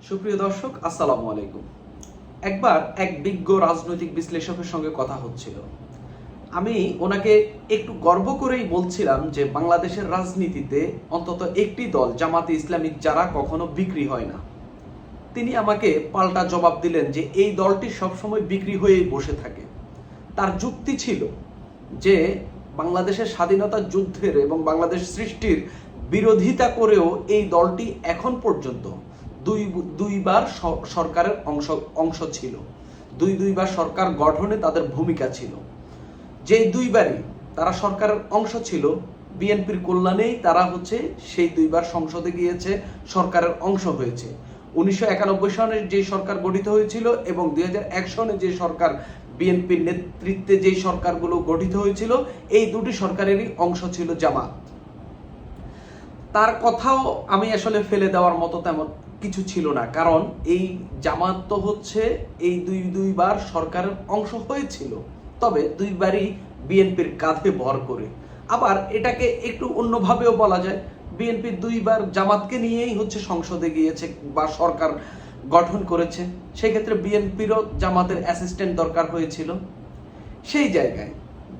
সুপ্রিয় দর্শক, আসসালামু আলাইকুম। একবার এক বিজ্ঞ রাজনৈতিক বিশ্লেষকের সঙ্গে কথা হচ্ছিল। আমি ওনাকে একটু গর্ব করেই বলছিলাম যে বাংলাদেশের রাজনীতিতে অন্তত একটি দল জামাতে ইসলামী যারা কখনো বিক্রি হয় না। তিনি আমাকে পাল্টা জবাব দিলেন যে এই দলটি সবসময় বিক্রি হয়েই বসে থাকে। তার যুক্তি ছিল যে বাংলাদেশের স্বাধীনতা যুদ্ধের এবং বাংলাদেশ সৃষ্টির বিরোধিতা করেও এই দলটি এখন পর্যন্ত দুইবার সরকারের অংশ ছিল, দুইবার সরকার গঠনে তাদের ভূমিকা ছিল। যে দুইবারই তারা সরকারের অংশ ছিল, বিএনপির কল্যাণেই তারা সেই দুইবার সংসদে গিয়েছে, সরকারের অংশ হয়েছে। 1991 সনে যে সরকার গঠিত হয়েছিল এবং 2001 সনে যে সরকার বিএনপির নেতৃত্বে যে সরকারগুলো গঠিত হয়েছিল, এই দুটি সরকারেরই অংশ ছিল জামাত। তার কথাও আমি আসলে ফেলে দেওয়ার মতো তেমন কিছু ছিল না, কারণ এই জামাত তো এই দুইবার সরকারের অংশ হয়েছিল, তবে দুইবারই বিএনপির কাঁধে ভর করে। আবার এটাকে একটু অন্যভাবেও বলা যায়, বিএনপি দুইবার জামাতকে নিয়েই সংসদে গিয়েছে বা সরকার গঠন করেছে। সেক্ষেত্রে বিএনপিরও জামাতের অ্যাসিস্ট্যান্ট দরকার হয়েছিল। সেই জায়গায়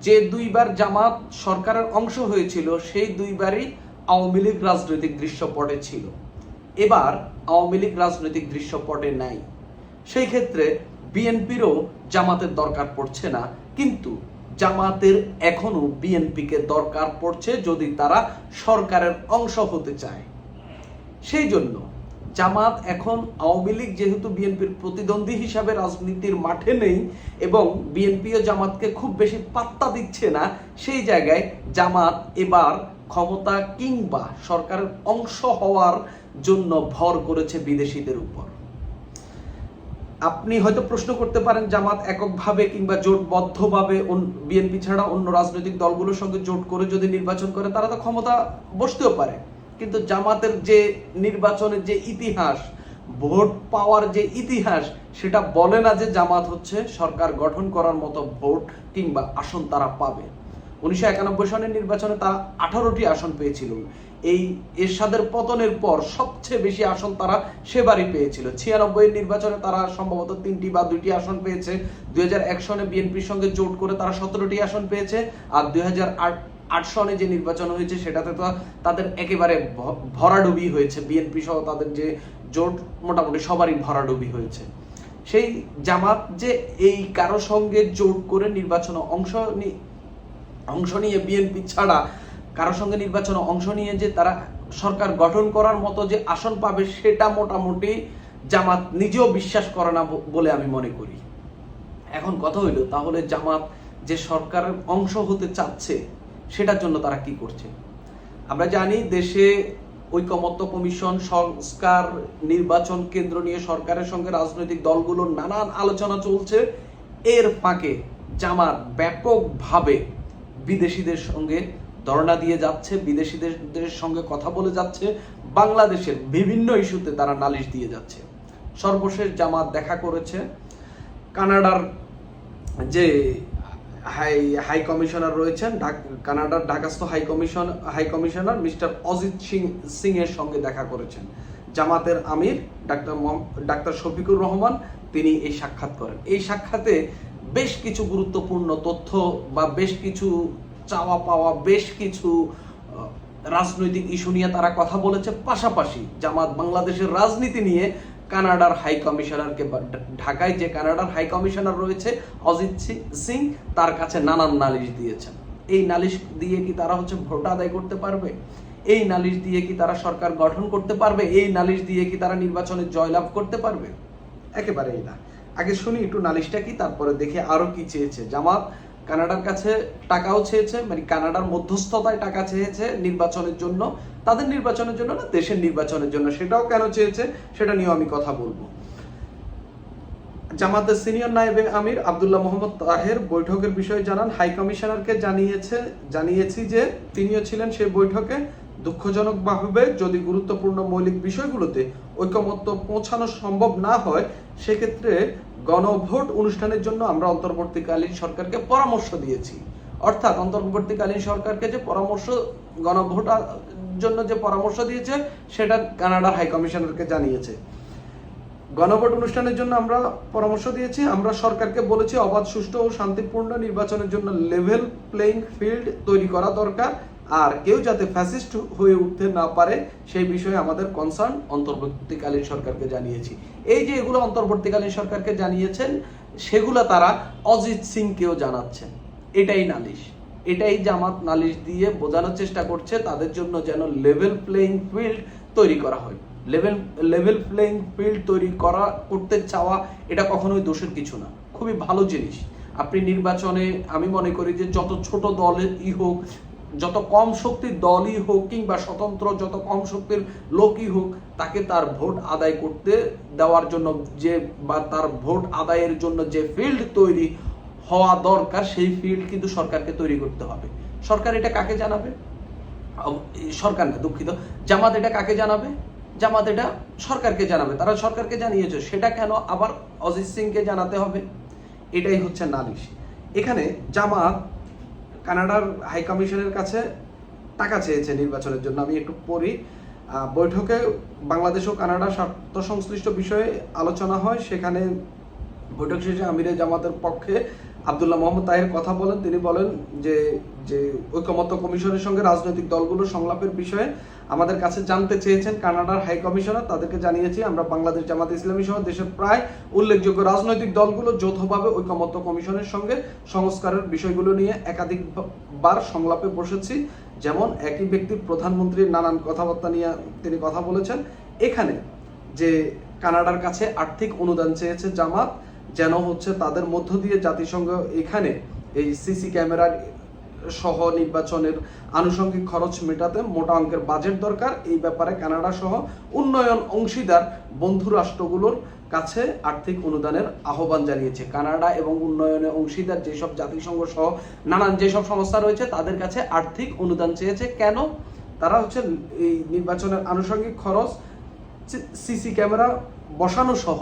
যে দুইবার জামাত সরকারের অংশ হয়েছিল, সেই দুইবারই আওয়ামী লীগ রাজনৈতিক দৃশ্যপটে ছিল। এবার আওয়ামী লীগ রাজনৈতিক দৃশ্যপটে নাই, সেই ক্ষেত্রে বিএনপিরও জামাতের দরকার পড়ছে না, কিন্তু জামাতের এখনো বিএনপিকে দরকার পড়ছে যদি তারা সরকারের অংশ হতে চায়। সেই জন্য জামাত এখন আওয়ামী লীগ যেহেতু বিএনপির প্রতিদ্বন্দ্বী হিসাবে রাজনীতির মাঠে নেই এবং বিএনপিও জামাতকে খুব বেশি পাত্তা দিচ্ছে না, সেই জায়গায় জামাত এবার ক্ষমতা কিংবা সরকারের অংশ হওয়ার জন্য ভর করেছে বিদেশিদের উপর। আপনি হয়তো প্রশ্ন করতে পারেন, জামাত এককভাবে কিংবা জোটবদ্ধভাবে বিএনপি ছাড়া অন্য রাজনৈতিক দলগুলোর সঙ্গে জোট করে যদি নির্বাচন করে, তারা তো ক্ষমতা বসতেও পারে। কিন্তু জামাতের যে নির্বাচনের যে ইতিহাস, ভোট পাওয়ার যে ইতিহাস, সেটা বলে না যে জামাত সরকার গঠন করার মতো ভোট কিংবা আসন তারা পাবে। 1991 সনের নির্বাচনে তারা 18টি আসন পেয়েছিল। এই এরশাদের পতনের পর সবচেয়ে বেশি আসন তারা সেবারই পেয়েছিল। 96 নির্বাচনে তারা সম্ভবত 3টি বা 2টি আসন পেয়েছে। 2001 সনে বিএনপির সঙ্গে জোট করে তারা 17টি আসন পেয়েছে। আর 2008 সনে যে নির্বাচন হয়েছে, সেটাতে তো তাদের একেবারে ভরাডুবি হয়েছে। বিএনপি সহ তাদের যে জোট, মোটামুটি সবারই ভরাডুবি হয়েছে। সেই জামাত যে এই কারো সঙ্গে জোট করে নির্বাচনে অংশ নিয়ে, বিএনপি ছাড়া কারোর সঙ্গে নির্বাচনে অংশ নিয়ে যে তারা সরকার গঠন করার মতো যে আসন পাবে, সেটা মোটামুটি জামাত নিজেও বিশ্বাস করে না বলে আমি মনে করি। এখন কথা হইল, তাহলে জামাত যে সরকারের অংশ হতে চাচ্ছে, সেটার জন্য তারা কি করছে? আমরা জানি দেশে ঐকমত্য কমিশন, সংস্কার, নির্বাচন কেন্দ্র নিয়ে সরকারের সঙ্গে রাজনৈতিক দলগুলোর নানান আলোচনা চলছে। এর ফাঁকে জামাত ব্যাপকভাবে বিদেশিদের সঙ্গে ধর্ণা দিয়ে যাচ্ছে, বিদেশিদের সঙ্গে কথা বলে যাচ্ছে, বাংলাদেশের বিভিন্ন ইস্যুতে তারা নালিশ দিয়ে যাচ্ছে। সর্বশেষ জামাত দেখা করেছে কানাডার যে হাই কমিশনার রয়েছেন, কানাডার ঢাকাস্থ high commissioner mister Ajit Singh এর সঙ্গে দেখা করেছেন। জামাতের আমির ডাক্তার শফিকুর রহমান, তিনি এই সাক্ষাৎ করেন। এই সাক্ষাতে বেশ কিছু গুরুত্বপূর্ণ তথ্য বা বেশ কিছু চাওয়া পাওয়া, বেশ কিছু রাজনৈতিক ইস্যু নিয়ে তারা কথা বলেছে। পাশাপাশি জামাত বাংলাদেশের রাজনীতি নিয়ে কানাডার হাই কমিশনারকে, ঢাকায় যে কানাডার হাই কমিশনার রয়েছে অজিত সিং, তার কাছে নানান নালিশ দিয়েছেন। এই নালিশ দিয়ে কি তারা ভোট আদায় করতে পারবে? এই নালিশ দিয়ে কি তারা সরকার গঠন করতে পারবে? এই নালিশ দিয়ে কি তারা নির্বাচনে জয়লাভ করতে পারবে? একেবারেই না। আগে শুনি একটু নালিশটা কি, তারপরে দেখে আরো কি চেয়েছে জামাত। কানাডার কাছে টাকাও চেয়েছে, মানে কানাডার মধ্যস্থতায় টাকা চেয়েছে নির্বাচনের জন্য, তাদের নির্বাচনের জন্য না, দেশের নির্বাচনের জন্য। সেটাও কেন চেয়েছে, সেটা নিয়েও আমি কথা বলবো। জামাতের সিনিয়র নায়েবে আমির আব্দুল্লাহ মোহাম্মদ তাহের বৈঠকের বিষয়ে জানান, হাই কমিশনারকে জানিয়েছি যে তিনিও ছিলেন সেই বৈঠকে। দুঃখজনকভাবে যদি গুরুত্বপূর্ণ মৌলিক বিষয়গুলোতে ঐকমত্য পৌঁছানো সম্ভব না হয়, সেক্ষেত্রে গণভোট অনুষ্ঠানের জন্য আমরা অন্তর্বর্তীকালীন সরকারকে পরামর্শ দিয়েছি। অর্থাৎ অন্তর্বর্তীকালীন সরকারকে যে পরামর্শ, গণভোটের জন্য যে পরামর্শ দিয়েছে, সেটা কানাডার হাই কমিশনারকে জানিয়েছে। গণভোট অনুষ্ঠানের জন্য আমরা পরামর্শ দিয়েছি, আমরা সরকারকে বলেছি অবাধ, সুষ্ঠু ও শান্তিপূর্ণ নির্বাচনের জন্য লেভেল প্লেইং ফিল্ড তৈরি করা দরকার, আর কেউ যাতে ফ্যাসিস্ট হয়ে উঠতে না পারে সেই বিষয়ে আমাদের কনসার্ন অন্তর্বর্তীকালীন সরকারকে জানিয়েছি। এই যে এগুলো অন্তর্বর্তীকালীন সরকারকে জানিয়েছেন, সেগুলো তারা অজিত সিংকেও জানাচ্ছেন। এটাই নালিশ, এটাই জামাত নালিশ দিয়ে বোঝানোর চেষ্টা করছে তাদের জন্য যেন লেভেল প্লেইং ফিল্ড তৈরি করা হয়। লেভেল প্লেইং ফিল্ড তৈরি করতে চাওয়া এটা কখনোই দোষের কিছু না, খুবই ভালো জিনিস। আপনি নির্বাচনে, আমি মনে করি যে যত ছোট দলই হোক, যত কম শক্তির দলই হোক, কিংবা স্বতন্ত্র যত কম শক্তির লোকই হোক, তাকে তার ভোট আদায় করতে দেওয়ার জন্য যে, বা তার ভোট আদায়ের জন্য যে ফিল্ড তৈরি হওয়া দরকার, সেই ফিল্ড কিন্তু সরকারকে তৈরি করতে হবে। সরকার এটা কাকে জানাবে? সরকার না, দুঃখিত, জামাত এটা কাকে জানাবে? জামাত এটা সরকারকে জানাবে। তারা সরকারকে জানিয়েছে, সেটা কেন আবার অজিত সিংকে জানাতে হবে? এটাই হচ্ছে নালিশ। এখানে জামাত কানাডার হাই কমিশনের কাছে টাকা চেয়েছে নির্বাচনের জন্য। আমি একটু পড়ি। বৈঠকে বাংলাদেশ ও কানাডা স্বার্থ সংশ্লিষ্ট বিষয়ে আলোচনা হয়। সেখানে বৈঠক শেষে আমিরে জামাতের পক্ষে আব্দুল্লাহ মোহাম্মদ তাহের কথা বলেন। তিনি বলেন যে ঐকমত্য কমিশনের সঙ্গে রাজনৈতিক দলগুলোর সংলাপের বিষয়ে আমাদের কাছে জানতে চেয়েছেন কানাডার হাই কমিশনার। তাদেরকে জানিয়েছি আমরা বাংলাদেশ জামাত ইসলামী সহ দেশের প্রায় উল্লেখযোগ্য রাজনৈতিক দলগুলো যৌথভাবে ঐকমত্য কমিশনের সঙ্গে সংস্কারের বিষয়গুলো নিয়ে একাধিকবার সংলাপে বসেছি। যেমন একই ব্যক্তির প্রধানমন্ত্রীর নানান কথাবার্তা নিয়ে তিনি কথা বলেছেন। এখানে যে কানাডার কাছে আর্থিক অনুদান চেয়েছে জামাত, যেন হচ্ছে তাদের মধ্য দিয়ে জাতিসংঘ এখানে এই সিসি ক্যামেরার সহ নির্বাচনের আনুষঙ্গিক খরচ মেটাতে মোটা অঙ্কের বাজেট দরকার। এই ব্যাপারে কানাডা সহ উন্নয়ন অংশীদার বন্ধু রাষ্ট্রগুলোর কাছে আর্থিক অনুদানের আহ্বান জানিয়েছে। কানাডা এবং উন্নয়নে অংশীদার যেসব জাতিসংঘ সহ নানান যেসব সংস্থা রয়েছে তাদের কাছে আর্থিক অনুদান চেয়েছে। কেন? তারা হচ্ছে এই নির্বাচনের আনুষঙ্গিক খরচ, সিসি ক্যামেরা বসানো সহ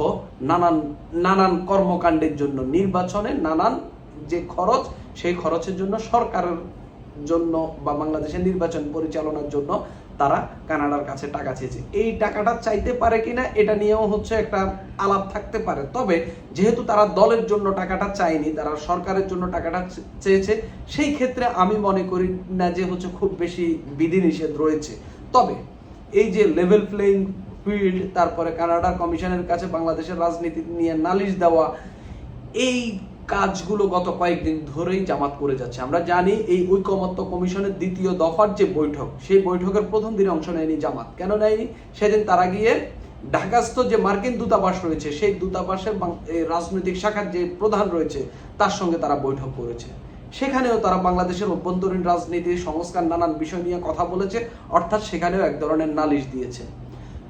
নানান কর্মকাণ্ডের জন্য, নির্বাচনে নানান যে খরচ, সেই খরচের জন্য সরকারের জন্য বা বাংলাদেশের নির্বাচন পরিচালনার জন্য তারা কানাডার কাছে টাকা চেয়েছে। এই টাকাটা চাইতে পারে কিনা এটা নিয়েও হচ্ছে একটা আলাপ থাকতে পারে। তবে যেহেতু তারা দলের জন্য টাকাটা চায়নি, তারা সরকারের জন্য টাকাটা চেয়েছে, সেই ক্ষেত্রে আমি মনে করি না যে হচ্ছে খুব বেশি বিধিনিষেধ রয়েছে। তবে এই যে লেভেল প্লেইং ফিল্ড, তারপরে কানাডা কমিশনের কাছে বাংলাদেশের রাজনীতি নিয়ে নালিশ দেওয়া, এই কাজগুলো গত কয়েকদিন ধরেই জামাত করে যাচ্ছে। আমরা জানি এই ঐকমত্য কমিশনের দ্বিতীয় দফার যে বৈঠক, সেই বৈঠকের প্রথম দিনে অংশ নেয়নি জামাত। কেন নেয়নি? সেদিন তারা গিয়ে ঢাকাস্থ যে মার্কিন দূতাবাস রয়েছে, সেই দূতাবাসের রাজনৈতিক শাখার যে প্রধান রয়েছে তার সঙ্গে তারা বৈঠক করেছে। সেখানেও তারা বাংলাদেশের অভ্যন্তরীণ রাজনীতি, সংস্কার, নানান বিষয় নিয়ে কথা বলেছে। অর্থাৎ সেখানেও এক ধরনের নালিশ দিয়েছে।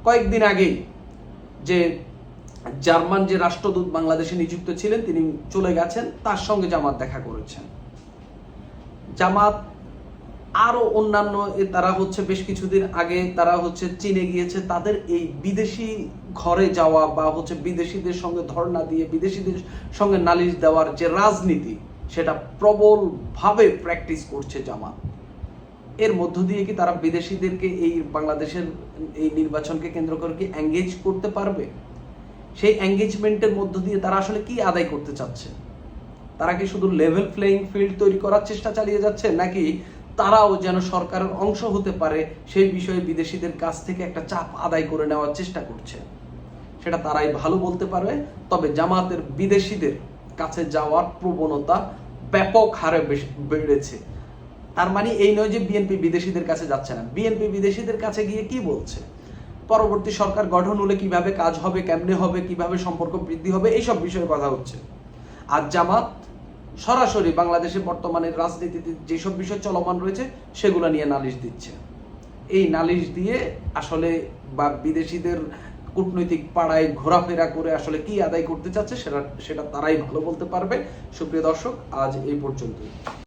কয়েকদিন আগেই যে জার্মান যে রাষ্ট্রদূত বাংলাদেশে নিযুক্ত ছিলেন, তিনি চলে গেছেন, তার সঙ্গে জামাত দেখা করেছেন। জামাত আরো অন্যান্য তারা হচ্ছে বেশ কিছুদিন আগে তারা হচ্ছে চীনে গিয়েছে। তাদের এই বিদেশি ঘরে যাওয়া বা হচ্ছে বিদেশিদের সঙ্গে ধর্ণা দিয়ে বিদেশিদের সঙ্গে নালিশ দেওয়ার যে রাজনীতি, সেটা প্রবলভাবে প্র্যাকটিস করছে জামাত। এর মধ্য দিয়ে কি তারা বিদেশিদেরকে এই বাংলাদেশের এই নির্বাচনকে কেন্দ্র করে কি এঙ্গেজ করতে পারবে? সেই এঙ্গেজমেন্টের মধ্য দিয়ে তারা আসলে কি আদায় করতে চাচ্ছে? তারা কি শুধু লেভেল প্লেইং ফিল্ড তৈরি করার চেষ্টা চালিয়ে যাচ্ছে, নাকি তারাও যেন সরকারের অংশ হতে পারে সেই বিষয়ে বিদেশিদের কাছ থেকে একটা চাপ আদায় করে নেওয়ার চেষ্টা করছে? সেটা তারাই ভালো বলতে পারবে। তবে জামাতের বিদেশিদের কাছে যাওয়ার প্রবণতা ব্যাপক হারে বেড়েছে। তার মানে এই নয় যে বিএনপি বিদেশিদের কাছে যাচ্ছে না। বিএনপি বিদেশিদের কাছে গিয়ে কি বলছে? পরবর্তী সরকার গঠন হলে কিভাবে কাজ হবে, কেমনে হবে, কিভাবে সম্পর্ক বৃদ্ধি হবে, এইসব বিষয়ে কথা হচ্ছে। আর জামাত সরাসরি বাংলাদেশে বর্তমানে রাজনীতিতে যেসব বিষয় চলমান রয়েছে সেগুলো নিয়ে নালিশ দিচ্ছে। এই নালিশ দিয়ে আসলে বা বিদেশিদের কূটনৈতিক পাড়ায় ঘোরাফেরা করে আসলে কি আদায় করতে চাচ্ছে সেটা তারাই ভালো বলতে পারবে। সুপ্রিয় দর্শক, আজ এই পর্যন্তই।